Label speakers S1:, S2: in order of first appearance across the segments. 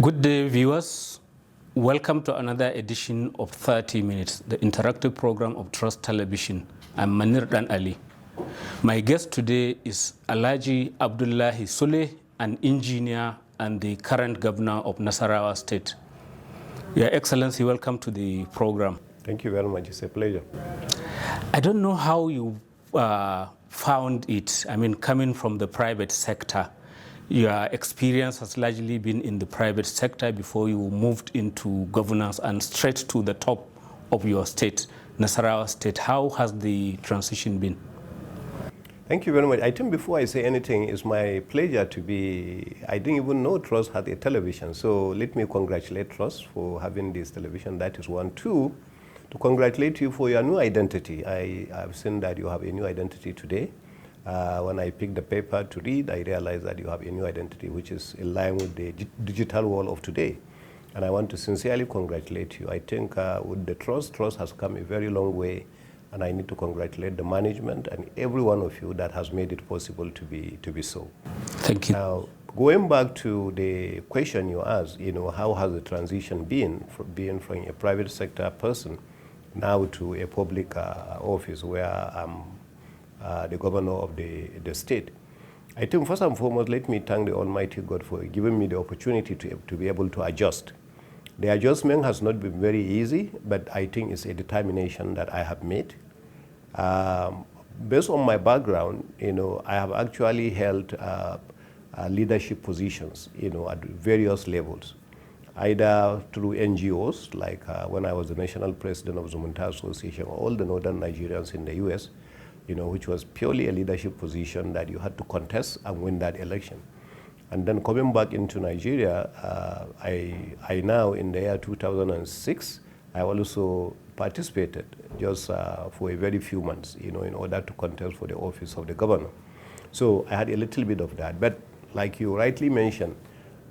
S1: Good day, viewers. Welcome to another edition of 30 Minutes, the interactive program of Trust Television. I'm Manir Dan Ali. My guest today is Alhaji ABDULLAHI Sule, an engineer and the current governor of Nasarawa State. Your Excellency, welcome to the program.
S2: Thank you very much. It's a pleasure.
S1: I don't know how you found it. I mean, coming from the private sector, your experience has largely been in the private sector before you moved into governance and straight to the top of your state, Nasarawa State. How has the transition been?
S2: Thank you very much. I think before I say anything, it's my pleasure to be, I didn't even know Trust had a television. So let me congratulate Trust for having this television. That is one. Two, to congratulate you for your new identity. I've seen that you have a new identity today. When I picked the paper to read, I realized that you have a new identity, which is in line with the digital world of today. And I want to sincerely congratulate you. I think with the Trust has come a very long way. And I need to congratulate the management and every one of you that has made it possible to be so.
S1: Thank you.
S2: Now, going back to the question you asked, how has the transition been from being from a private sector person now to a public office where I'm the governor of the state? I think first and foremost, let me thank the Almighty God for giving me the opportunity to be able to adjust. The adjustment has not been very easy, but I think it's a determination that I have made. Based on my background, I have actually held leadership positions, at various levels, either through NGOs, like when I was the national president of Zumunta Association, all the northern Nigerians in the US, which was purely a leadership position that you had to contest and win that election. And then coming back into Nigeria, I now, in the year 2006, I also participated just for a very few months, in order to contest for the office of the governor. So I had a little bit of that. But like you rightly mentioned,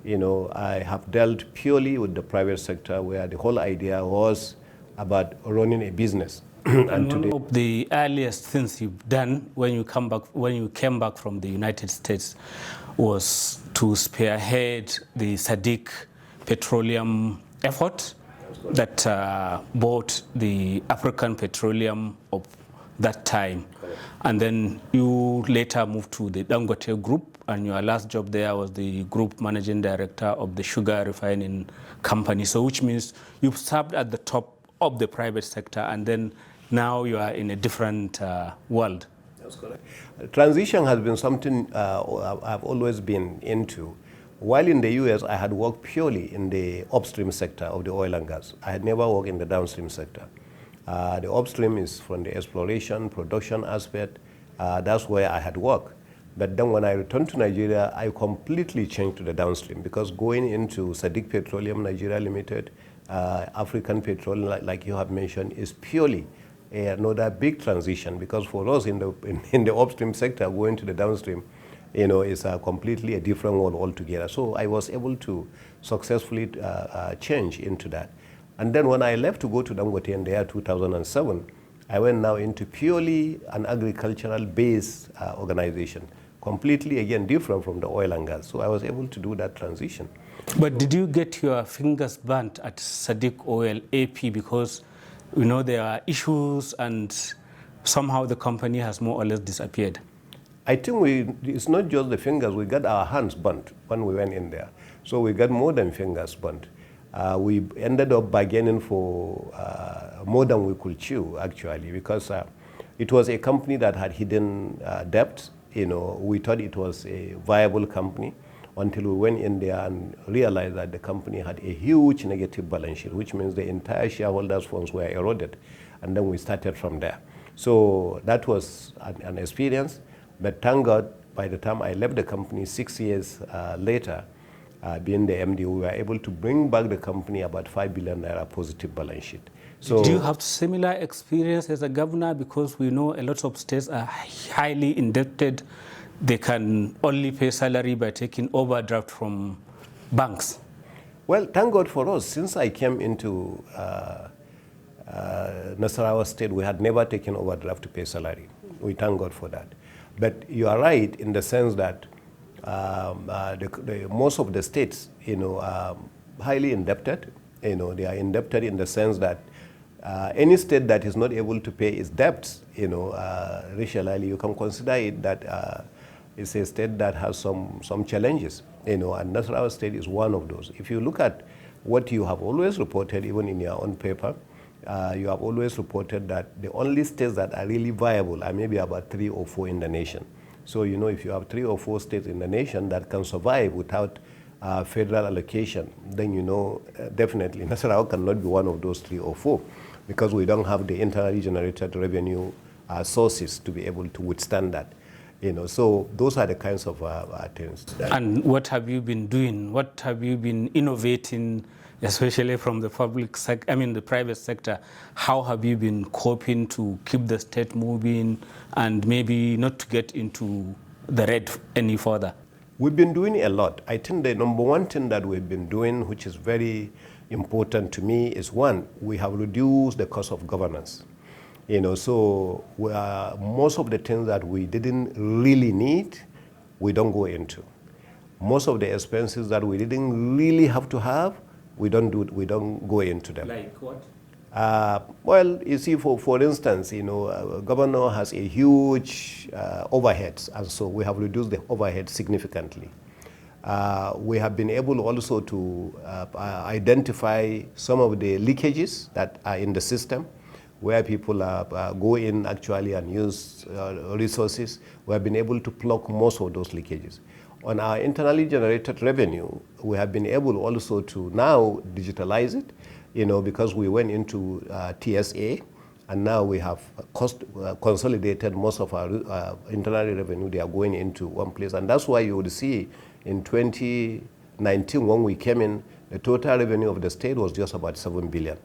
S2: I have dealt purely with the private sector where the whole idea was about running a business.
S1: And one of the earliest things you've done when you came back from the United States was to spearhead the Sadiq petroleum effort that bought the African petroleum of that time. And then you later moved to the Dangote Group, and your last job there was the group managing director of the sugar refining company. So which means you've served at the top of the private sector, and then now you are in a different world.
S2: That's correct. Transition has been something I've always been into. While in the US, I had worked purely in the upstream sector of the oil and gas. I had never worked in the downstream sector. The upstream is from the exploration, production aspect. That's where I had worked. But then when I returned to Nigeria, I completely changed to the downstream, because going into Sadiq Petroleum Nigeria Limited, African Petroleum, like you have mentioned, is purely another big transition, because for us in the upstream sector, going to the downstream, is completely a different world altogether. So I was able to successfully change into that. And then when I left to go to Dangote in the year 2007, I went now into purely an agricultural-based organization, completely, again, different from the oil and gas. So I was able to do that transition.
S1: But did you get your fingers burnt at Sadiq Oil AP, because there are issues and somehow the company has more or less disappeared?
S2: I think it's not just the fingers, we got our hands burnt when we went in there. So we got more than fingers burnt. We ended up bargaining for more than we could chew, actually, because it was a company that had hidden debt. We thought it was a viable company until we went in there and realized that the company had a huge negative balance sheet, which means the entire shareholders' funds were eroded. And then we started from there. So that was an experience. But thank God, by the time I left the company 6 years later, being the MD, we were able to bring back the company about 5 billion naira positive balance sheet.
S1: So, do you have similar experience as a governor? Because we know a lot of states are highly indebted. They can only pay salary by taking overdraft from banks.
S2: Well, thank God for us. Since I came into Nasarawa State, we had never taken overdraft to pay salary. We thank God for that. But you are right in the sense that most of the states, highly indebted. They are indebted in the sense that any state that is not able to pay its debts, racially, you can consider it that it's a state that has some challenges, and Nasarawa state is one of those. If you look at what you have always reported, even in your own paper, you have always reported that the only states that are really viable are maybe about 3 or 4 in the nation. So, if you have 3 or 4 states in the nation that can survive without federal allocation, then definitely Nasarawa cannot be one of those 3 or 4 because we don't have the internally generated revenue sources to be able to withstand that. So those are the kinds of things.
S1: And what have you been doing? What have you been innovating, especially from the the private sector? How have you been coping to keep the state moving and maybe not to get into the red any further?
S2: We've been doing a lot. I think the number one thing that we've been doing, which is very important to me, is one, we have reduced the cost of governance. So most of the things that we didn't really need, we don't go into. Most of the expenses that we didn't really have to have, we don't go into them.
S1: Like what?
S2: Well, you see, for instance, governor has a huge overheads, and so we have reduced the overhead significantly. We have been able also to identify some of the leakages that are in the system, where people go in actually and use resources. We have been able to plug most of those leakages. On our internally generated revenue, we have been able also to now digitalize it, because we went into TSA, and now we have consolidated most of our internal revenue. They are going into one place, and that's why you would see in 2019 when we came in, the total revenue of the state was just about 7 billion.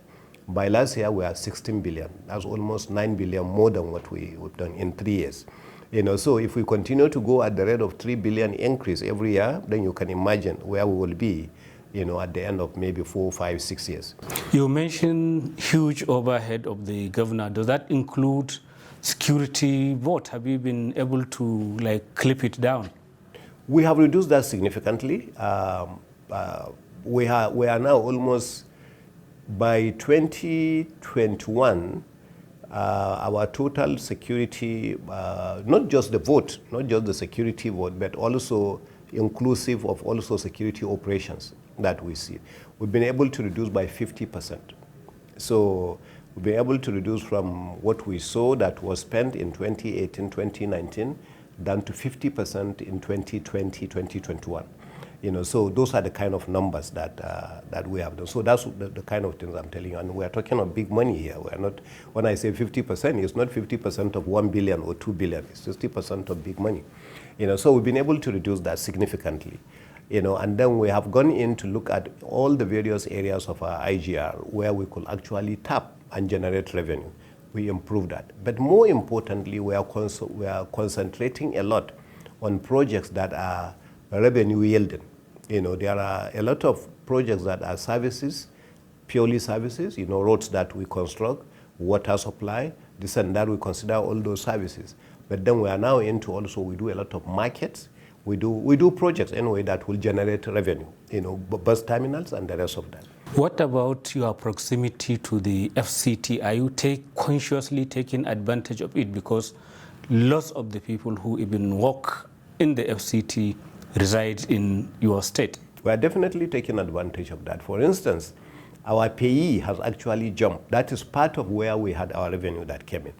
S2: By last year, we are 16 billion. That's almost 9 billion more than what we've done in 3 years. So if we continue to go at the rate of 3 billion increase every year, then you can imagine where we will be, at the end of maybe 4, 5, 6 years.
S1: You mentioned huge overhead of the governor. Does that include security? What have you been able to clip it down?
S2: We have reduced that significantly. We are now almost, by 2021, our total security, not just the security vote, but also inclusive of also security operations that we see, we've been able to reduce by 50%. So we've been able to reduce from what we saw that was spent in 2018, 2019, down to 50% in 2020, 2021. So those are the kind of numbers that we have done. So that's the kind of things I'm telling you. And we're talking of big money here. We're not, when I say 50%, it's not 50% of 1 billion or 2 billion. It's 50% of big money. So we've been able to reduce that significantly. And then we have gone in to look at all the various areas of our IGR where we could actually tap and generate revenue. We improved that. But more importantly, we are concentrating a lot on projects that are revenue yielding. There are a lot of projects that are services, purely services, roads that we construct, water supply, this and that, we consider all those services. But then we are now into also, we do a lot of markets. We do projects anyway that will generate revenue, bus terminals and the rest of that.
S1: What about your proximity to the FCT? Are you consciously taking advantage of it? Because lots of the people who even work in the FCT reside in your state.
S2: We are definitely taking advantage of that. For instance, our payee has actually jumped. That is part of where we had our revenue that came in.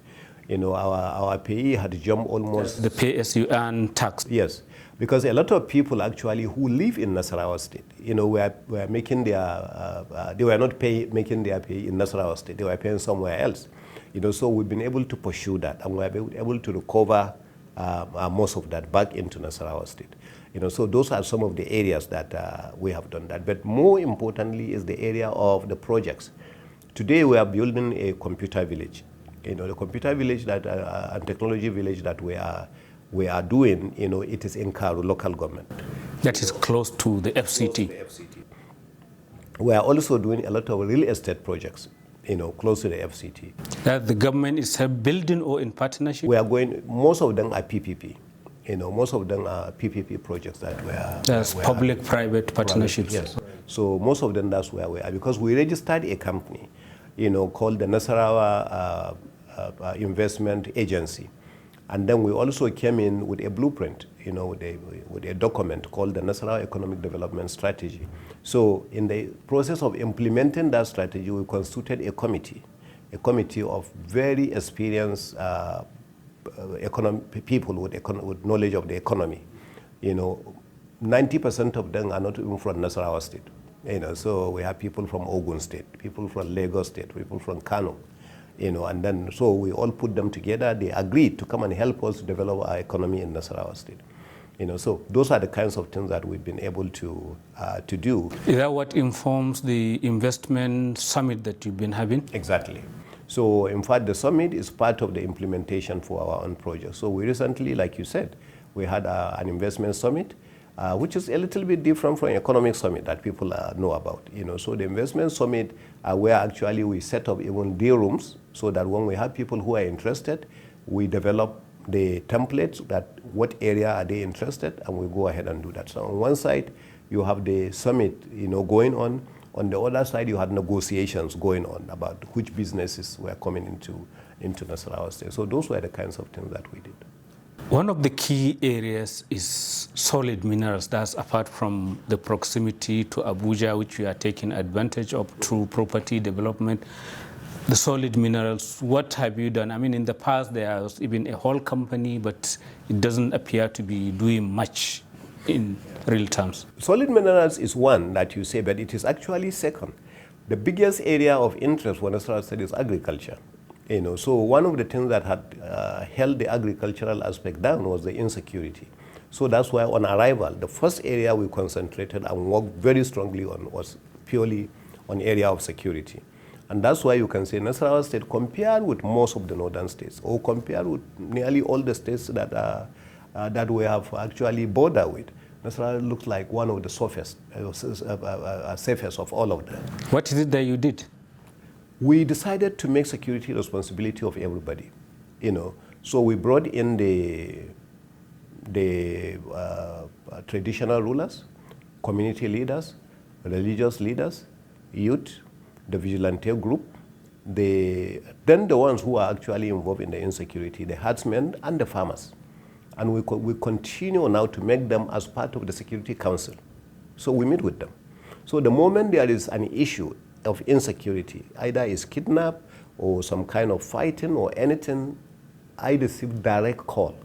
S2: Our payee had jumped almost.
S1: The pay as you earn tax.
S2: Yes, because a lot of people actually who live in Nasarawa state, were making they were not making their pay in Nasarawa state. They were paying somewhere else. So we've been able to pursue that, and we have been able to recover most of that back into Nasarawa state. So those are some of the areas that we have done that. But more importantly is the area of the projects. Today we are building a computer village. The computer village and technology village that we are doing, it is in Karu local government.
S1: That is close to the FCT.
S2: We are also doing a lot of real estate projects, close to the FCT.
S1: That the government is building or in partnership?
S2: We are most of them are PPP. Most of them are PPP projects that we are.
S1: That's public-private partnerships.
S2: Yes. So most of them, that's where we are, because we registered a company, called the Nasarawa Investment Agency. And then we also came in with a blueprint, with a document called the Nasarawa Economic Development Strategy. So in the process of implementing that strategy, we constituted a committee of very experienced people with knowledge of the economy. 90% of them are not even from Nasarawa State. So we have people from Ogun State, people from Lagos State, people from Kano. And then so we all put them together. They agreed to come and help us develop our economy in Nasarawa State. So those are the kinds of things that we've been able to do.
S1: Is that what informs the investment summit that you've been having?
S2: Exactly. So in fact, the summit is part of the implementation for our own project. So we recently, like you said, we had an investment summit, which is a little bit different from economic summit that people know about. So the investment summit, where actually we set up even day rooms, so that when we have people who are interested, we develop the templates that what area are they interested, and we go ahead and do that. So on one side, you have the summit, going on. On the other side, you had negotiations going on about which businesses were coming into Nasarawa State. So those were the kinds of things that we did.
S1: One of the key areas is solid minerals. That's apart from the proximity to Abuja, which we are taking advantage of through property development. The solid minerals, what have you done? I mean, in the past, there was even a whole company, but it doesn't appear to be doing much in real terms.
S2: Solid minerals is one that you say, but it is actually second. The biggest area of interest for Nasarawa State is agriculture. So one of the things that had held the agricultural aspect down was the insecurity. So that's why on arrival, the first area we concentrated and worked very strongly on was purely on area of security. And that's why you can say Nasarawa State, compared with most of the northern states, or compared with nearly all the states that we have actually bordered with, Nasarawa looks like one of the safest of all of them.
S1: What is it that you did?
S2: We decided to make security responsibility of everybody, So we brought in the traditional rulers, community leaders, religious leaders, youth, the vigilante group, then the ones who are actually involved in the insecurity, the herdsmen and the farmers. And we continue now to make them as part of the Security Council. So we meet with them. So the moment there is an issue of insecurity, either is kidnap or some kind of fighting or anything, I receive direct call.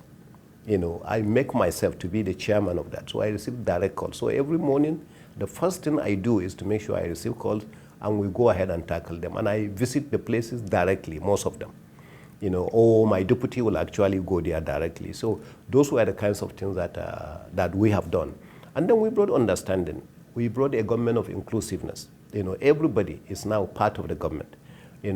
S2: I make myself to be the chairman of that. So I receive direct call. So every morning, the first thing I do is to make sure I receive calls and we go ahead and tackle them. And I visit the places directly, most of them. Or my deputy will actually go there directly. So those were the kinds of things that we have done. And then we brought understanding. We brought a government of inclusiveness. Everybody is now part of the government.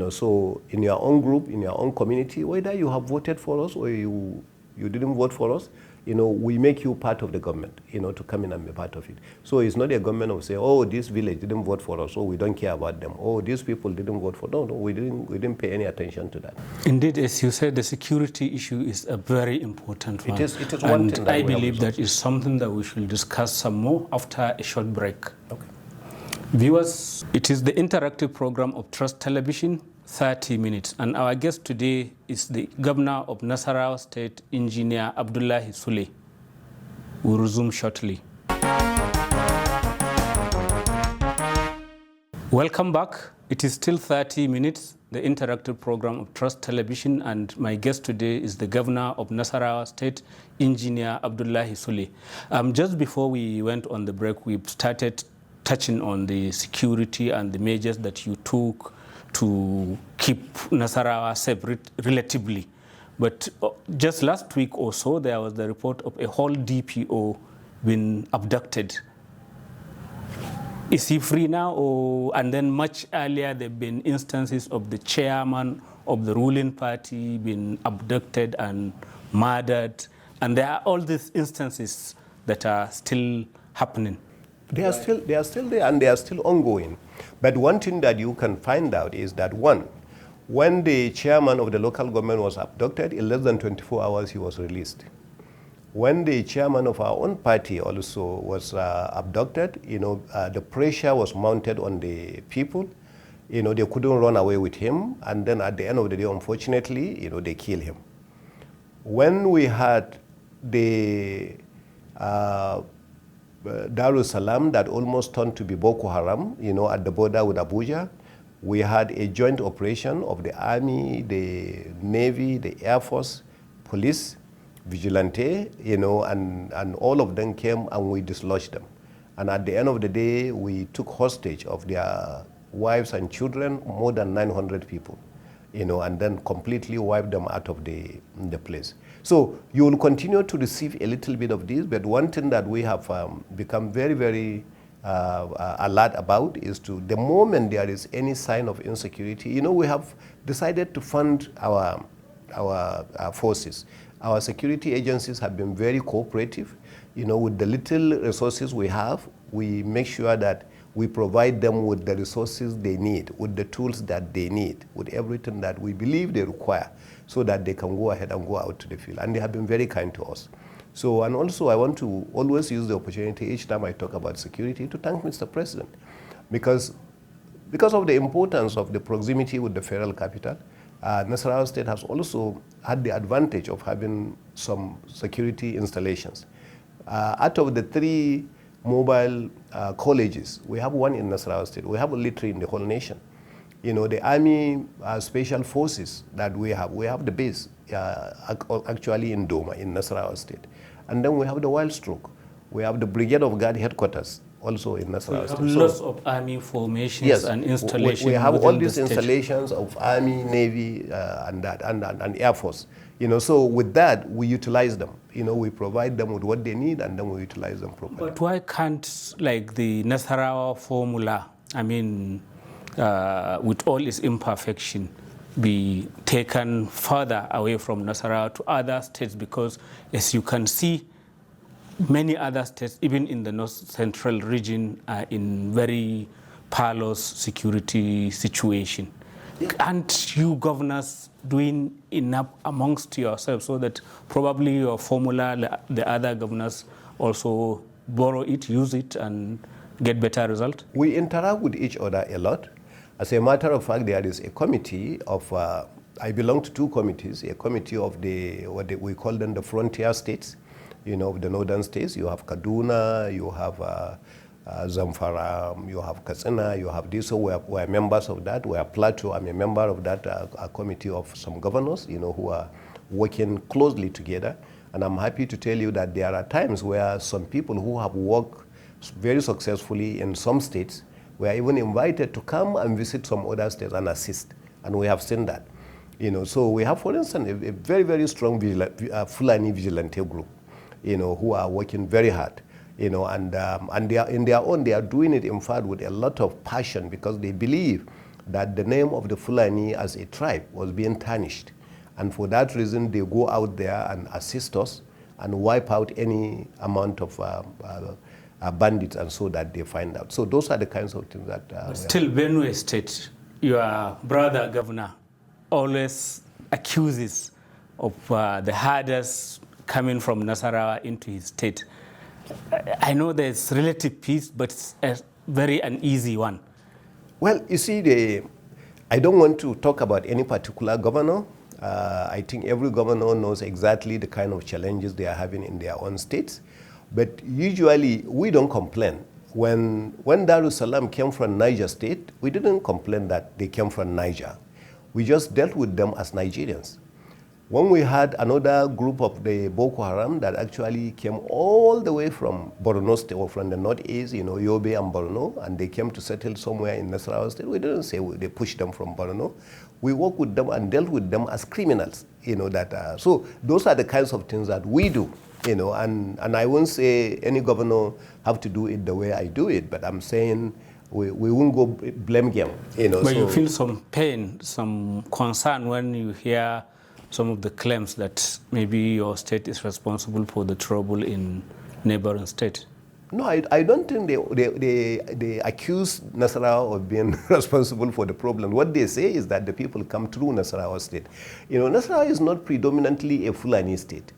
S2: So in your own group, in your own community, whether you have voted for us or you didn't vote for us, we make you part of the government, to come in and be part of it. So it's not a government of say, oh, this village didn't vote for us, so we don't care about them. Oh, these people didn't vote for us. No, we didn't pay any attention to that.
S1: Indeed, as you said, the security issue is a very important one.
S2: It is one
S1: and
S2: thing that
S1: I believe that is something that we should discuss some more after a short break.
S2: Okay.
S1: Viewers, it is the interactive program of Trust Television, 30 minutes. And our guest today is the Governor of Nasarawa State, Engineer ABDULLAHI SULE. We'll resume shortly. Welcome back. It is still 30 minutes, the interactive program of Trust Television, and my guest today is the Governor of Nasarawa State, Engineer ABDULLAHI SULE. Just before we went on the break, we started touching on the security and the measures that you took to keep Nasarawa safe relatively. But just last week or so, there was the report of a whole DPO being abducted. Is he free now? And then much earlier, there have been instances of the chairman of the ruling party being abducted and murdered. And there are all these instances that are still happening.
S2: They are still there and they are still ongoing. But one thing that you can find out is that when the chairman of the local government was abducted, in less than 24 hours he was released. When the chairman of our own party also was abducted, the pressure was mounted on the people. They couldn't run away with him, and then at the end of the day, unfortunately, they killed him. When we had the Darussalam that almost turned to be Boko Haram, at the border with Abuja, we had a joint operation of the Army, the Navy, the Air Force, police, vigilante, and all of them came and we dislodged them. And at the end of the day, we took hostage of their wives and children, more than 900 people, and then completely wiped them out of the place. So you will continue to receive a little bit of this, but one thing that we have become very, very alert about is to, the moment there is any sign of insecurity, we have decided to fund our forces. Our security agencies have been very cooperative. With the little resources we have, we make sure that we provide them with the resources they need, with the tools that they need, with everything that we believe they require, so that they can go ahead and go out to the field. And they have been very kind to us. So, and also I want to always use the opportunity each time I talk about security to thank Mr. President, because of the importance of the proximity with the federal capital, Nasarawa State has also had the advantage of having some security installations. Out of the 3 mobile colleges, we have 1 in Nasarawa State. We have only 3 in the whole nation. The Army Special Forces that we have the base actually in Doma, in Nasarawa State. And then we have the Wild Stroke. We have the Brigade of Guard headquarters also in Nasarawa State.
S1: Lots of Army formations, yes, and installations.
S2: We have all these installations of Army, Navy, and Air Force. So with that, we utilize them. We provide them with what they need, and then we utilize them properly.
S1: But why can't, like, the Nasarawa formula, with all its imperfection, be taken further away from Nasarawa to other states? Because, as you can see, many other states, even in the North Central region, are in very perilous security situation. Aren't you governors doing enough amongst yourselves so that probably your formula, the other governors also borrow it, use it, and get better result?
S2: We interact with each other a lot. As a matter of fact, there is a committee of, I belong to 2 committees, a committee of we call them the frontier states, of the northern states. You have Kaduna, you have Zamfara, you have Katsina, you have this. So we are members of that. We are Plateau. I'm a member of that committee of some governors, who are working closely together. And I'm happy to tell you that there are times where some people who have worked very successfully in some states were even invited to come and visit some other states and assist. And we have seen that. So we have, for instance, a very, very strong Fulani vigilante group, who are working very hard. And they are, in their own, they are doing it, in fact, with a lot of passion, because they believe that the name of the Fulani as a tribe was being tarnished. And for that reason, they go out there and assist us and wipe out any amount of bandits, and so that they find out. So those are the kinds of things that...
S1: Still, Benue State, your brother governor always accuses of the herders coming from Nasarawa into his state. I know there's relative peace, but it's a very uneasy one.
S2: Well, you see, I don't want to talk about any particular governor. I think every governor knows exactly the kind of challenges they are having in their own states. But usually, we don't complain. When Darussalam came from Niger State, we didn't complain that they came from Niger. We just dealt with them as Nigerians. When we had another group of the Boko Haram that actually came all the way from Borno State, or from the northeast, Yobe and Borno, and they came to settle somewhere in Nasarawa State, we didn't say they pushed them from Borno. We worked with them and dealt with them as criminals, so those are the kinds of things that we do, and I won't say any governor have to do it the way I do it, but I'm saying we won't go blame game,
S1: But so you feel some pain, some concern when you hear some of the claims that maybe your state is responsible for the trouble in neighboring state?
S2: No, I don't think they accuse Nasarawa of being responsible for the problem. What they say is that the people come through Nasarawa state. Nasarawa is not predominantly a Fulani state.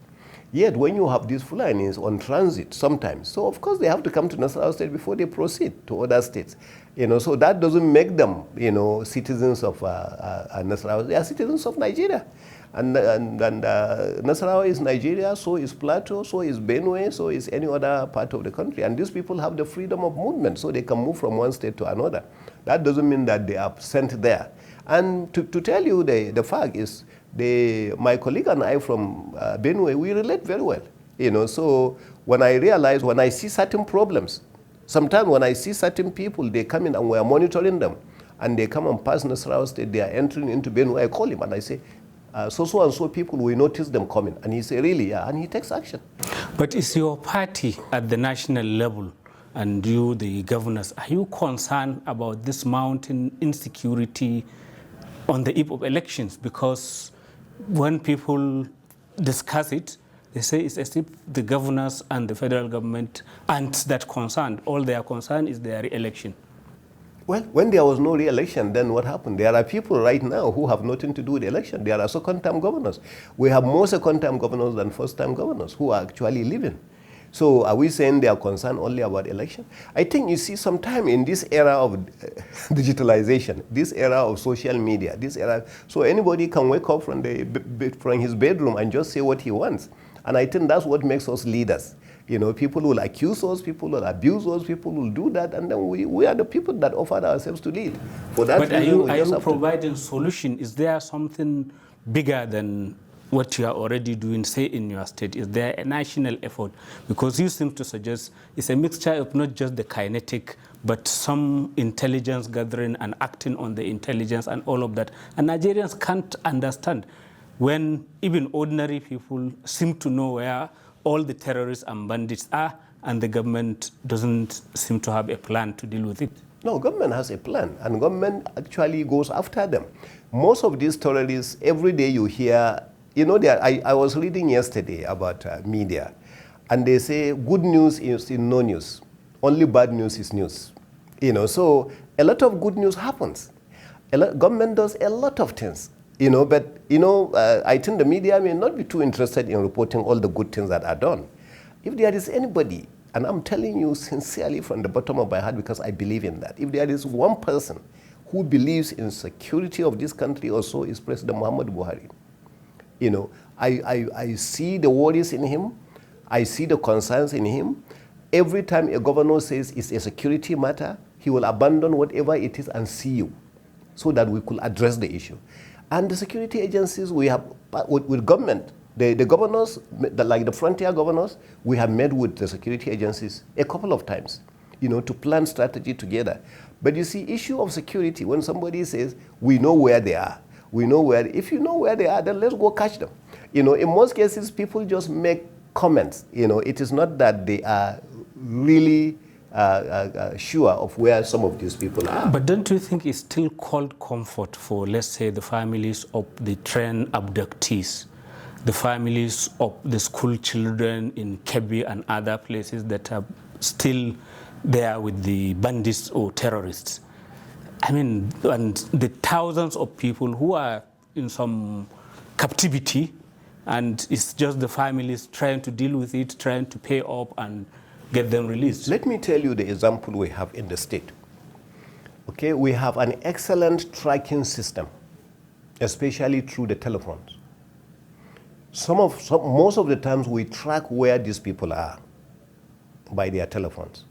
S2: Yet when you have these Fulanis on transit sometimes, so of course they have to come to Nasarawa State before they proceed to other states. So that doesn't make them, citizens of Nasarawa. They are citizens of Nigeria. And Nasarawa is Nigeria, so is Plateau, so is Benue, so is any other part of the country. And these people have the freedom of movement, so they can move from one state to another. That doesn't mean that they are sent there. And to tell you the fact is, my colleague and I from Benue, we relate very well. So when I see certain problems, sometimes when I see certain people, they come in and we are monitoring them, and they come and pass Nasarawa State, they are entering into Benue, I call him and I say, so and so people, we notice them coming. And he say, really? Yeah, and he takes action.
S1: But is your party at the national level, and you, the governors, are you concerned about this mounting insecurity on the eve of elections? Because when people discuss it, they say it's as if the governors and the federal government aren't that concerned. All they are concerned is their re-election.
S2: Well, when there was no re-election, then what happened? There are people right now who have nothing to do with the election. There are second-term governors. We have more second-term governors than first-term governors who are actually living. So are we saying they are concerned only about election? I think you see sometime in this era of digitalization, this era of social media, this era, so anybody can wake up from his bedroom and just say what he wants. And I think that's what makes us leaders. People will accuse us, people will abuse us, people will do that, and then we are the people that offered ourselves to lead. For that
S1: but
S2: reason,
S1: are you providing solution? Is there something bigger than what you are already doing, say, in your state? Is there a national effort? Because you seem to suggest it's a mixture of not just the kinetic, but some intelligence gathering and acting on the intelligence and all of that. And Nigerians can't understand when even ordinary people seem to know where all the terrorists and bandits are, and the government doesn't seem to have a plan to deal with it.
S2: No, government has a plan, and government actually goes after them. Most of these terrorists, every day you hear, I was reading yesterday about media, and they say good news is in no news, only bad news is news. So a lot of good news happens. Government does a lot of things. But I think the media may not be too interested in reporting all the good things that are done. If there is anybody, and I'm telling you sincerely from the bottom of my heart because I believe in that, if there is one person who believes in security of this country also, is President Muhammad Buhari. I see the worries in him, I see the concerns in him. Every time a governor says it's a security matter, he will abandon whatever it is and see you so that we could address the issue. And the security agencies, we have, with government, the governors, like the frontier governors, we have met with the security agencies a couple of times, to plan strategy together. But you see, issue of security, when somebody says, we know where they are, if you know where they are, then let's go catch them. In most cases, people just make comments. It is not that they are really sure of where some of these people are.
S1: But don't you think it's still called comfort for, let's say, the families of the train abductees, the families of the school children in Kebbi and other places that are still there with the bandits or terrorists? I mean, and the thousands of people who are in some captivity, and it's just the families trying to deal with it, trying to pay up and get them released.
S2: Let me tell you the example we have in the state. Okay, we have an excellent tracking system, especially through the telephones. Most of the times we track where these people are by their telephones.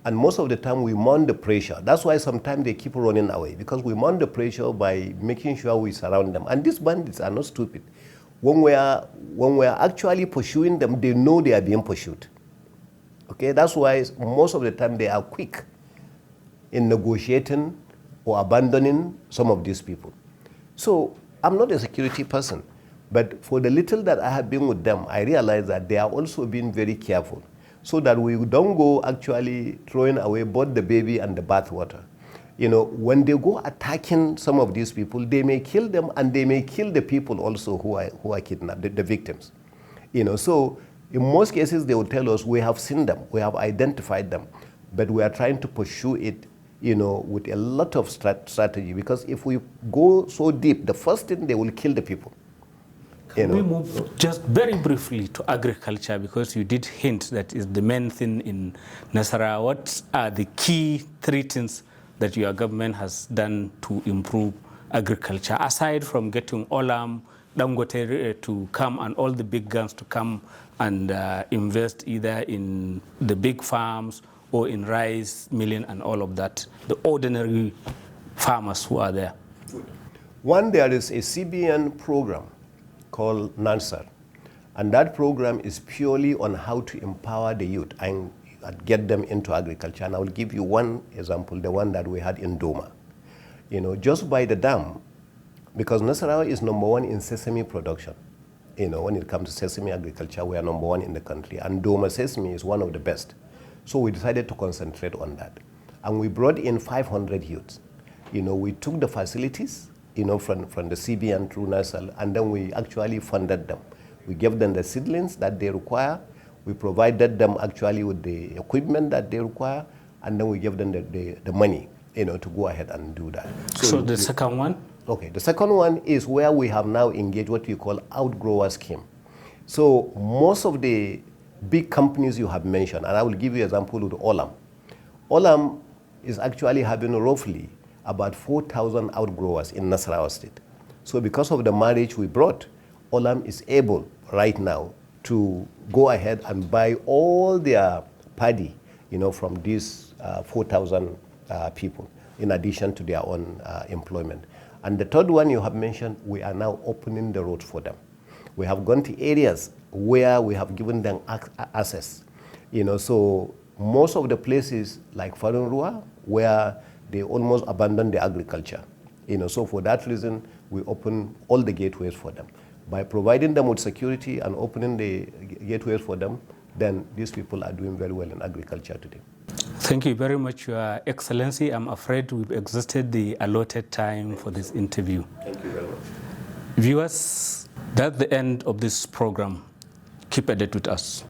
S2: And most of the time we mount the pressure. That's why sometimes they keep running away, because we mount the pressure by making sure we surround them. And these bandits are not stupid. When we are actually pursuing them, they know they are being pursued. Okay, that's why most of the time they are quick in negotiating or abandoning some of these people. So I'm not a security person, but for the little that I have been with them, I realize that they are also being very careful so that we don't go actually throwing away both the baby and the bathwater. When they go attacking some of these people, they may kill them and they may kill the people also who are kidnapped, the victims. So in most cases, they will tell us, we have seen them, we have identified them, but we are trying to pursue it, with a lot of strategy, because if we go so deep, the first thing, they will kill the people.
S1: Can we move just very briefly to agriculture, because you did hint that is the main thing in Nasarawa. What are the key 3 things that your government has done to improve agriculture, aside from getting Olam, Dangote to come and all the big guns to come and invest either in the big farms or in rice milling and all of that, the ordinary farmers who are there?
S2: One, there is a CBN program called Nasarawa, and that program is purely on how to empower the youth and get them into agriculture. And I will give you one example, the one that we had in Doma. Just by the dam, because Nasarawa is #1 in sesame production. When it comes to sesame agriculture, we are #1 in the country, and Doma sesame is one of the best. So we decided to concentrate on that. And we brought in 500 youths. We took the facilities, from the CBN through Nasarawa, and then we actually funded them. We gave them the seedlings that they require. We provided them actually with the equipment that they require, and then we gave them the money, to go ahead and do that.
S1: So the second one?
S2: Okay, the second one is where we have now engaged what we call outgrower scheme. So most of the big companies you have mentioned, and I will give you an example with Olam. Olam is actually having roughly about 4,000 outgrowers in Nasarawa State. So because of the marriage we brought, Olam is able right now to go ahead and buy all their paddy, from these 4,000 people, in addition to their own employment. And the third one you have mentioned, we are now opening the road for them. We have gone to areas where we have given them access. So most of the places like Farunrua, where they almost abandoned the agriculture. So for that reason, we open all the gateways for them. By providing them with security and opening the gateways for them, then these people are doing very well in agriculture today.
S1: Thank you very much, Your Excellency. I'm afraid we've exhausted the allotted time for this interview.
S2: Thank you very much.
S1: Viewers, that's the end of this program. Keep at it with us.